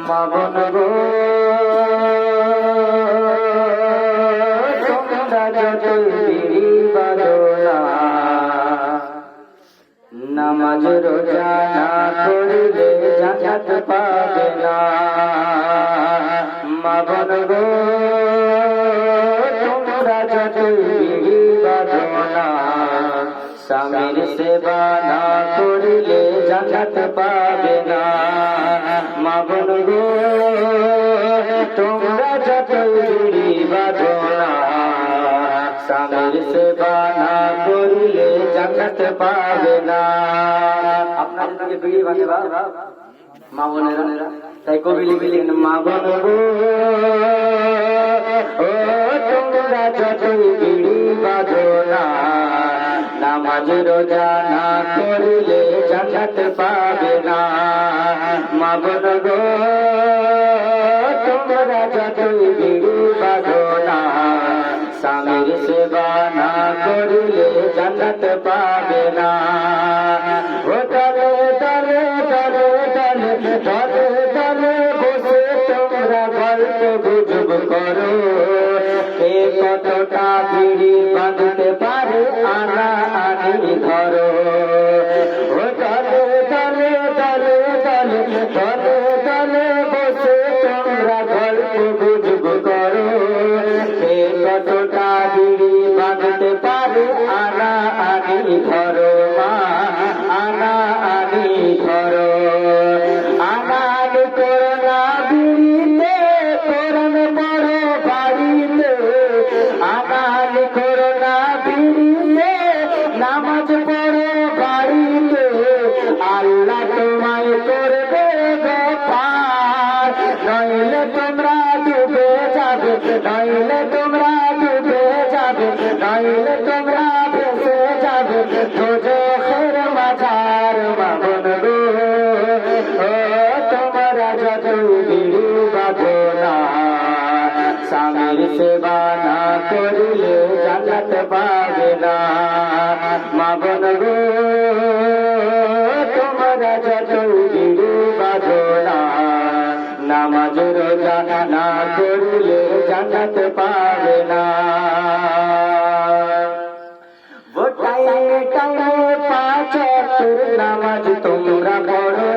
মা বোন গো তোমরা যতই বিড়ি বাঁধোনা, নামাজ রোজা না করিলে জান্নাত পাবে না। মা বোন গো তোমরা যতই বিড়ি বাঁধোনা, স্বামীর সেবা না করিলে জান্নাত পাবে না। মা বোন গো তোমরা যতই বিড়ি বাঁধোনা, স্বামীর সেবা না করিলে জান্নাত পাবে না। আপনার দিকে বিড়ি বাঁধে মা বোনেরা, তাই কবি লিখলেন মা বোন গো ও তোমরা যতই বিড়ি বাঁধোনা, নামাজ রোজা না করিলে জান্নাত পাবে না। মা বোন গো তোমরা যতই বিড়ি বাঁধোনা, স্বামীর সেবা না করিলে জান্নাত পাবে না। ও দলে দলে দলে দলে দলে দলে বসে তোমরা গল্প গুজব করো, কে কতটা বিড়ি বাঁধতে পারে আনা আনি ধরো। ও দলে দলে দলে দলে দলে দলে বসে তোমরা গল্প গুজব করো, কে কতটা বিড়ি বাঁধতে পারে আনা আনি ধরো। মা আনা আনি ধরো, আনা আনি করো না বিড়িতে, কোরআন পড়ো বাড়িতে। আনা আনি করো না বিড়িতে, নামাজ পড়ো বাড়িতে। আল্লাহ তোমায় করবে গো পার, নইলে তোমরা ডুবে যাবে, নইলে তোমরা ডুবে যাবে, নইলে তোমরা ভেসে যাবে দোজখের মাঝার। মা বোন গো ও তোমরা যতই বিড়ি বাঁধোনা, স্বামীর সেবা না করিলে জান্নাত পাবে না। মা বোন গো তোমরা যতই বিড়ি বাঁধোনা, নামাজ রোজা না করিলে জান্নাত পাবে না। টাইমে টাইমে পাঁচ ওয়াক্তের নামাজ তোমরা পড়ো,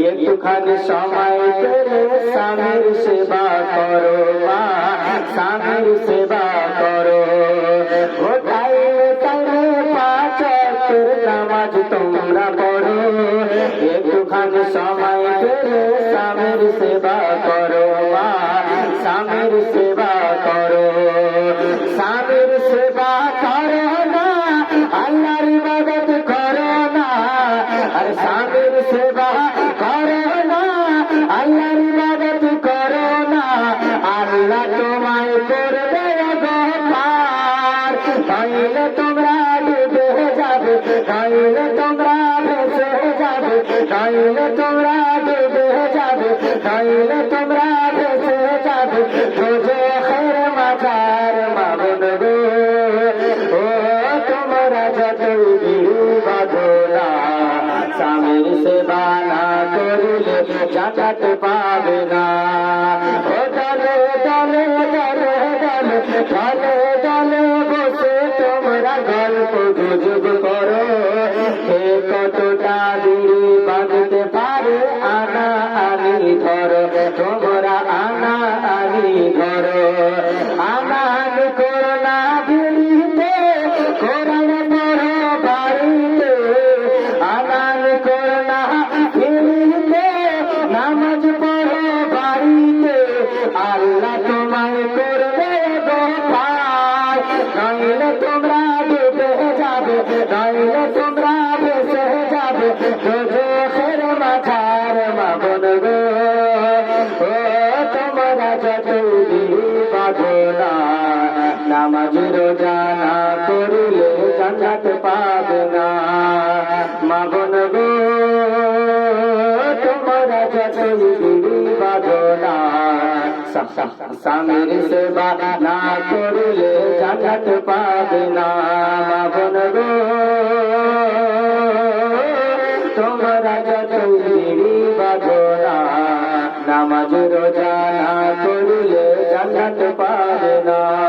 একটুখানি সময় পেলে স্বামীর সেবা করো। মা স্বামীর সেবা করো। ও টাইমে টাইমে পাঁচ ওয়াক্তের নামাজ তোমরা পড়ো, একটুখানি সময় পেলে স্বামীর সেবা করো। মা স্বামীর সেবা করো। স্বামীর সেবা করো না, আল্লাহর ইবাদত করো না। আর স্বামীর সেবা করো না, আল্লাহর ইবাদত করো না। আল্লাহ তোমায় করবে গো পার, নইলে তোমরা ডুবে যাবে, নইলে তোমরা ভেসে যাবে, নইলে তোমরা ডুবে যাবে, নইলে তোমরা ভেসে যাবে দোজখের মাঝার। মা বোন গো ও তোমরা যতই বিড়ি বাঁধোনা, স্বামীর সেবা না করিলে জান্নাত পাবে না। ও দলে দলে দলে দলে দলে দলে বসে তোমরা গল্প গুজব করো, কে কতটা বিড়ি বাঁধতে পারে আনা আনি ধরো। তোমরা আনা আনি ধরো। আনা আনি করো না বিড়িতে, কোরআন পড়ো বাড়িতে। আনা আনি করো না বিড়িতে, নামাজ পড়ো বাড়িতে। আল্লাহ তোমায় করবে গো পার, নইলে তোমরা ডুবে যাবে, নইলে তোমরা ভেসে যাবে দোজখের মাঝার। মা বোন গো ও তোমরা যতই বিড়ি বাঁধোনা, নামাজ রোজা না করিলে জান্নাত পাবে না। মা বোন গো তোমরা যতই বিড়ি বাঁধোনা, স্বামীর সেবা না করিলে জান্নাত পাবে না। মা বোন গো তোমরা যতই বিড়ি বাঁধোনা, নামাজ রোজা না করিলে জান্নাত পাবে না।